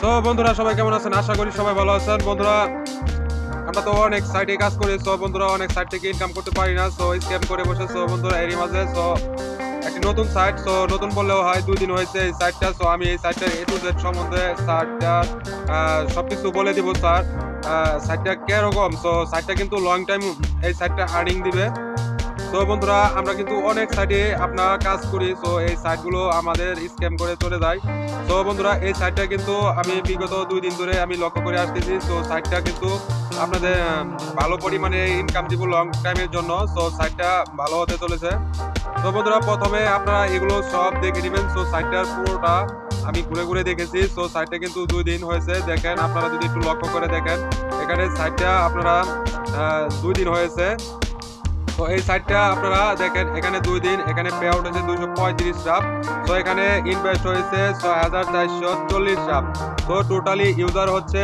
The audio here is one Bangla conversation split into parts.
সো বন্ধুরা সবাই কেমন আছেন? আশা করি সবাই ভালো আছেন। বন্ধুরা আমরা তো অনেক সাইটে কাজ করি, সো বন্ধুরা অনেক সাইট থেকে ইনকাম করতে পারি না, সো স্ক্যাম করে বসে। সো বন্ধুরা এরই মাঝে একটি নতুন সাইট, সো নতুন বললেও হয় 2 দিন হয়েছে এই সাইটটা। সো আমি এই সাইটটার A to Z সম্বন্ধে সাইটটা সবকিছু বলে দিব স্যার। সাইটটা কিরকম? সো সাইটটা কিন্তু লং টাইম এই সাইটটা আর্নিং দিবে। তো বন্ধুরা আমরা কিন্তু অনেক সাইটে আপনার কাজ করি, সো এই সাইটগুলো আমাদের স্ক্যাম করে চলে যায়। তো বন্ধুরা এই সাইটটা কিন্তু আমি বিগত 2 দিন ধরে আমি লক্ষ্য করে আসতেছি। তো সাইটটা কিন্তু আপনাদের ভালো পরিমাণে ইনকাম দিব লং টাইমের জন্য। সো সাইটটা ভালো হতে চলেছে। তো বন্ধুরা প্রথমে আপনারা এগুলো সব দেখে নেবেন। সো সাইটটার পুরোটা আমি ঘুরে ঘুরে দেখেছি। সো সাইটটা কিন্তু 2 দিন হয়েছে, দেখেন আপনারা যদি একটু লক্ষ্য করে দেখেন এখানে সাইটটা আপনারা 2 দিন হয়েছে। তো এই সাইটটা আপনারা দেখেন এখানে 2 দিন, এখানে পে আউট হয়েছে 235 রাপ। তো এখানে ইনভেস্ট হয়েছে 6440 রাপ। তো টোটালি ইউজার হচ্ছে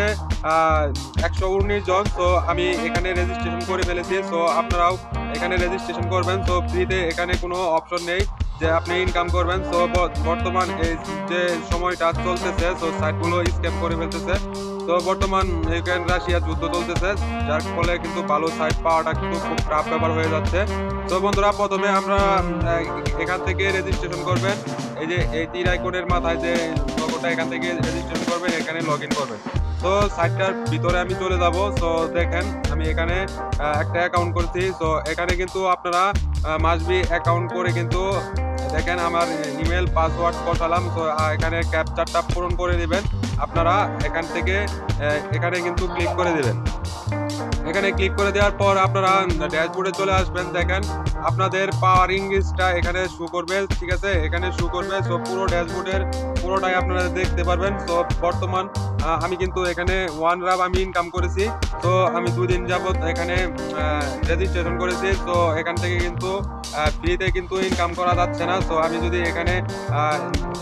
119 জন। তো আমি এখানে রেজিস্ট্রেশন করে ফেলেছি। সো আপনারাও এখানে রেজিস্ট্রেশন করবেন। সো ফ্রিতে এখানে কোনো অপশন নেই যে আপনি ইনকাম করবেন। সো বর্তমান এই যে সময়টা চলতেছে, সো সাইটগুলো স্ক্যাম করে ফেলতেছে। তো বর্তমান ইউক্রেন রাশিয়া যুদ্ধ চলতেছে, যার ফলে কিন্তু ভালো সাইট পাওয়াটা কিন্তু খুব টাফ ব্যাপার হয়ে যাচ্ছে। তো বন্ধুরা প্রথমে আমরা এখান থেকে রেজিস্ট্রেশন করবেন। এই যে এই তীর আইকনের মাথায় যে লোগোটা, এখান থেকে রেজিস্ট্রেশন করবেন, এখানে লগ ইন করবেন। তো সাইটটার ভিতরে আমি চলে যাব। সো দেখেন আমি এখানে একটা অ্যাকাউন্ট করছি। সো এখানে কিন্তু আপনারা মাসবি অ্যাকাউন্ট করে কিন্তু দেখেন আমার ইমেল পাসওয়ার্ড বসালাম। তো এখানে ক্যাপচারটা পূরণ করে দিবেন আপনারা। এখান থেকে এখানে কিন্তু ক্লিক করে দিবেন। এখানে ক্লিক করে দেওয়ার পর আপনারা ড্যাশবোর্ডে চলে আসবেন। দেখেন আপনাদের পাওয়ার ইংলিশটা এখানে শো করবে, ঠিক আছে, এখানে শো করবে। সো পুরো ড্যাশবোর্ডের পুরোটাই আপনারা দেখতে পারবেন। সো বর্তমান আমি কিন্তু এখানে 1 রাব আমি ইনকাম করেছি। তো আমি 2 দিন যাবত এখানে রেজিস্ট্রেশন করেছি। তো এখান থেকে কিন্তু ফ্রিতে কিন্তু ইনকাম করা যাচ্ছে না। সো আমি যদি এখানে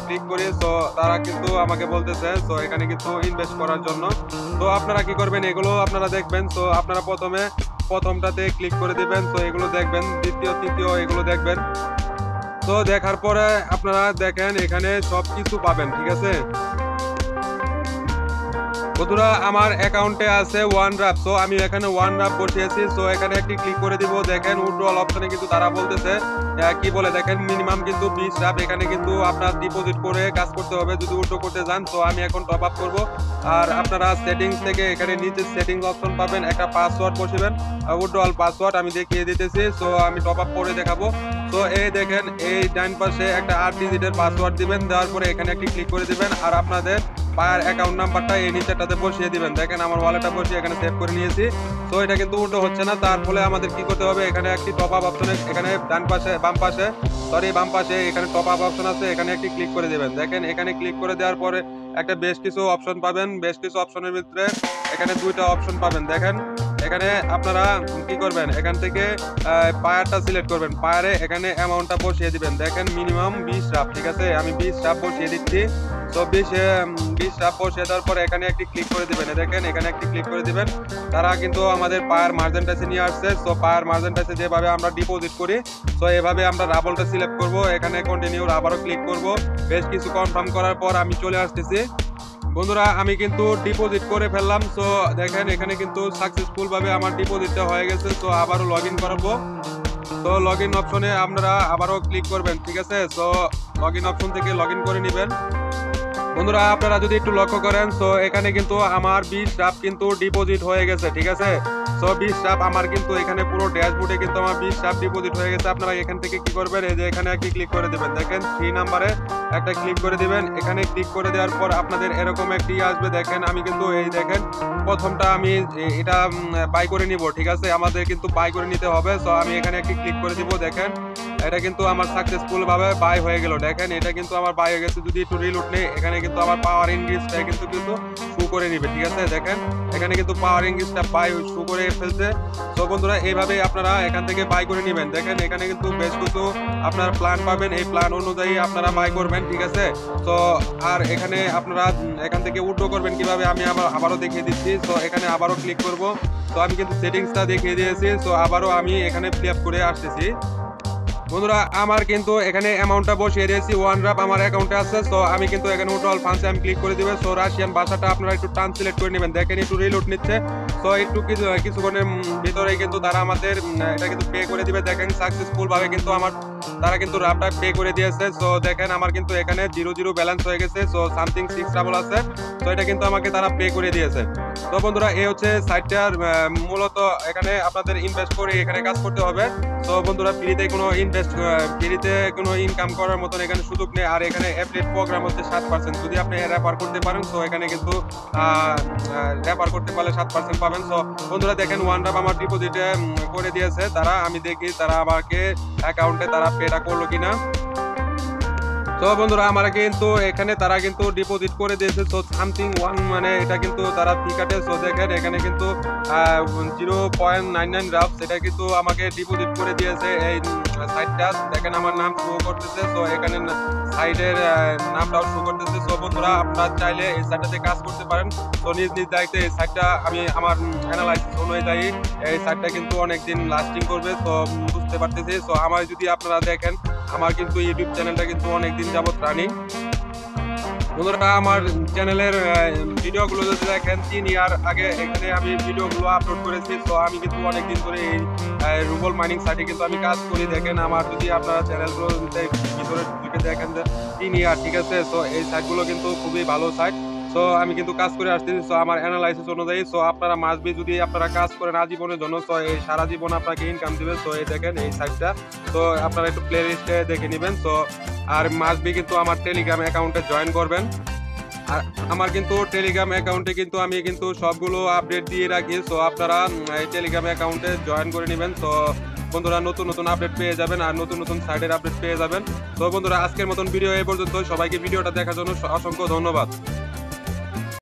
ক্লিক করি, সো তারা কিন্তু আমাকে বলতেছে সো এখানে কিন্তু ইনভেস্ট করার জন্য। তো আপনারা কি করবেন, এগুলো আপনারা দেখবেন। তো আপনারা প্রথমটাতে ক্লিক করে দিবেন। তো এগুলো দেখবেন, দ্বিতীয় তৃতীয় এগুলো দেখবেন। তো দেখার পরে আপনারা দেখেন এখানে সব কিছু পাবেন, ঠিক আছে। বন্ধুরা আমার অ্যাকাউন্টে আছে 1 রাব। সো আমি এখানে 1 রাব বসিয়েছি। সো এখানে একটি ক্লিক করে দিব। দেখেন উইথড্রল অপশনে কিন্তু তারা বলতেছে কি বলে দেখেন মিনিমাম কিন্তু 20 রাব এখানে কিন্তু আপনার ডিপোজিট করে কাজ করতে হবে যদি উইথড্র করতে যান। তো আমি এখন টপ আপ করব। আর আপনারা সেটিংস থেকে এখানে নিচে সেটিংস অপশন পাবেন, একটা পাসওয়ার্ড বসাবেন, উইথড্রল পাসওয়ার্ড আমি দেখিয়ে দিতেছি। সো আমি টপ আপ করে দেখাবো। তো এই দেখেন এই ডান পাশে একটা 8 ডিজিটের পাসওয়ার্ড দিবেন, দেওয়ার পরে এখানে একটি ক্লিক করে দিবেন। আর আপনাদের পায়ের অ্যাকাউন্ট নাম্বারটা এই নিচেটাতে বসিয়ে দিবেন। দেখেন আমার ওয়ালেটটা বসিয়ে এখানে সেভ করে নিয়েছি। তো এটা কিন্তু উল্টো হচ্ছে না, তার ফলে আমাদের কি করতে হবে, এখানে একটি টপ আপ অপশনে এখানে বাম পাশে এখানে টপ আপ অপশন আছে, এখানে একটি ক্লিক করে দেবেন। দেখেন এখানে ক্লিক করে দেওয়ার পরে একটা বেশ কিছু অপশন পাবেন। বেশ কিছু অপশনের ভিতরে এখানে 2টা অপশন পাবেন। দেখেন এখানে আপনারা কি করবেন, এখান থেকে পায়ারটা সিলেক্ট করবেন, পায়ারে এখানে অ্যামাউন্টটা বসিয়ে দিবেন। দেখেন মিনিমাম 20 রাব, ঠিক আছে, আমি 20 রাব বসিয়ে দিচ্ছি। তো 20 রাব বসিয়ে দেওয়ার পরে এখানে একটি ক্লিক করে দিবেন। দেখেন এখানে একটি ক্লিক করে দিবেন। তারা কিন্তু আমাদের পায়ার মার্জেন্টাসে নিয়ে আসছে। সো পায়ার মার্জেন্টাসে যেভাবে আমরা ডিপোজিট করি, সো এভাবে আমরা রাবলটা সিলেক্ট করব। এখানে কন্টিনিউ আবারও ক্লিক করব। বেশ কিছু কনফার্ম করার পর আমি চলে আসতেছি। বন্ধুরা আমি কিন্তু ডিপোজিট করে ফেললাম। সো দেখেন এখানে কিন্তু সাকসেসফুল ভাবে আমার ডিপোজিটটা হয়ে গেছে। তো আবারও লগ ইন করাবো। তো লগ ইন অপশনে আপনারা আবারও ক্লিক করবেন, ঠিক আছে। সো লগ ইন অপশন থেকে লগ ইন করে নেবেন। বন্ধুরা আপনারা যদি একটু লক্ষ্য করেন, সো এখানে কিন্তু আমার 20 রাব কিন্তু ডিপোজিট হয়ে গেছে, ঠিক আছে। সো 20 রাব আমার কিন্তু এখানে পুরো ড্যাশবোর্ডে কিন্তু আমার 20 রাব ডিপোজিট হয়ে গেছে। আপনারা এখান থেকে কি করবেন, এই যে এখানে একটি ক্লিক করে দিবেন। দেখেন 3 নাম্বারে একটা ক্লিক করে দিবেন। এখানে ক্লিক করে দেওয়ার পর আপনাদের এরকম একটি আসবে। দেখেন আমি কিন্তু এই দেখেন প্রথমটা আমি এটা বাই করে নিব, ঠিক আছে, আমাদের কিন্তু বাই করে নিতে হবে। সো আমি এখানে একটি ক্লিক করে দিব। দেখেন এটা কিন্তু আমার সাকসেসফুল ভাবে বাই হয়ে গেল। দেখেন এটা কিন্তু আমার বাই হয়ে গেছে। যদি একটু রিলোড নেই, এখানে কিন্তু আমার পাওয়ার ইনক্রিজটা কিন্তু শো করে নিবে, ঠিক আছে। দেখেন এখানে কিন্তু পাওয়ার ইনক্রিজটা বাই শো করে ফেলছে। তো বন্ধুরা এইভাবে আপনারা এখান থেকে বাই করে নেবেন। দেখেন এখানে কিন্তু বেশ কিছু আপনারা প্ল্যান পাবেন, এই প্ল্যান অনুযায়ী আপনারা বাই করবেন, ঠিক আছে। তো আর এখানে আপনারা এখান থেকে উইথড্র করবেন কিভাবে আমি আবারও দেখিয়ে দিচ্ছি। তো এখানে আবারও ক্লিক করব। তো আমি কিন্তু সেটিংসটা দেখিয়ে দিয়েছি। তো আবারও আমি এখানে ফিল আপ করে আসতেছি। বন্ধুরা আমার কিন্তু এখানে অ্যামাউন্টটা বসিয়ে দিয়েছি, 1 ড্রপ আমার অ্যাকাউন্টে আছে। সো আমি কিন্তু এখানে উইথড্রল ফান্ডসে আমি ক্লিক করে দিবেন। সো রাশিয়ান ভাষাটা আপনারা একটু ট্রান্সলেট করে নেবেন, দেখেন একটু রিলোড নিচ্ছে। সো একটু কিছুক্ষণের ভিতরেই কিন্তু তারা আমাদের এটা কিন্তু পে করে দিবে। দেখেন সাকসেসফুল ভাবে কিন্তু তারা কিন্তু রাফটা পে করে দিয়েছে। সো দেখেন আমার কিন্তু এখানে 0 ব্যালেন্স হয়ে গেছে। সো সামথিং 6 ডাবল আছে। তো এটা কিন্তু আমাকে তারা পে করে দিয়েছে। তো বন্ধুরা এই হচ্ছে সাইটটার মূলত এখানে আপনাদের ইনভেস্ট করে এখানে কাজ করতে হবে। তো বন্ধুরা ফ্রিতে কোনো ইনকাম করার মতন এখানে সুযোগ নেই। আর এখানে অ্যাফিলিয়েট প্রোগ্রাম হচ্ছে 7%, যদি আপনি রেফার করতে পারেন। তো এখানে কিন্তু রেফার করতে পারলে 7% পাবেন। তো বন্ধুরা দেখেন 1 ড্রপ আমার ডিপোজিটে করে দিয়েছে তারা। আমি দেখি তারা আমাকে অ্যাকাউন্টে তারা পেটা করলো কিনা। তো বন্ধুরা আমার কিন্তু এখানে তারা কিন্তু ডিপোজিট করে দিয়েছে। সো সামথিং 1 মানে এটা কিন্তু তারা ফি কাটে। সো দেখেন এখানে কিন্তু 0.99 রাফস এটা কিন্তু আমাকে ডিপোজিট করে দিয়েছে এই সাইটটা। দেখেন আমার নাম শো করতেছে। সো এখানে সাইটের নামটাও শো করতেছে। সো বন্ধুরা আপনারা চাইলে এই সাইটটাতে কাজ করতে পারেন। তো নিজ দায়িত্বে এই সাইটটা আমি আমার অ্যানালাইসিস অনুযায়ী এই সাইটটা কিন্তু অনেকদিন লাস্টিং করবে। তো বুঝতে পারতেছি। সো আমার যদি আপনারা দেখেন আমার কিন্তু ইউটিউব চ্যানেলটা কিন্তু অনেকদিন যাবত রানিং। বন্ধুরা আমার চ্যানেলের ভিডিওগুলো যদি দেখেন 3 ইয়ার আগে এখানে আমি ভিডিওগুলো আপলোড করেছি। তো আমি কিন্তু অনেকদিন ধরে এই রুবল মাইনিং সাইটে কিন্তু আমি কাজ করি। দেখেন আমার যদি আপনারা চ্যানেলগুলো ভিতরে ঢুকে দেখেন যে 3 ইয়ার, ঠিক আছে। তো এই সাইটগুলো কিন্তু খুবই ভালো সাইট। সো আমি কিন্তু কাজ করে আসতেছি। সো আমার অ্যানালাইসিস অনুযায়ী সো আপনারা মাসবি যদি আপনারা কাজ করেন আজীবনের জন্য, তো এই সারা জীবন আপনাকে ইনকাম দিবে। তো এই দেখেন এই সাইটটা। তো আপনারা একটু প্লে লিস্টে দেখে নেবেন। তো আর মাসবি কিন্তু আমার টেলিগ্রাম অ্যাকাউন্টে জয়েন করবেন। আর আমার কিন্তু টেলিগ্রাম অ্যাকাউন্টে কিন্তু আমি কিন্তু সবগুলো আপডেট দিয়ে রাখি। সো আপনারা এই টেলিগ্রাম অ্যাকাউন্টে জয়েন করে নেবেন। তো বন্ধুরা নতুন আপডেট পেয়ে যাবেন আর নতুন সাইটের আপডেট পেয়ে যাবেন। তো বন্ধুরা আজকের মতন ভিডিও এই পর্যন্ত। সবাইকে ভিডিওটা দেখার জন্য অসংখ্য ধন্যবাদ।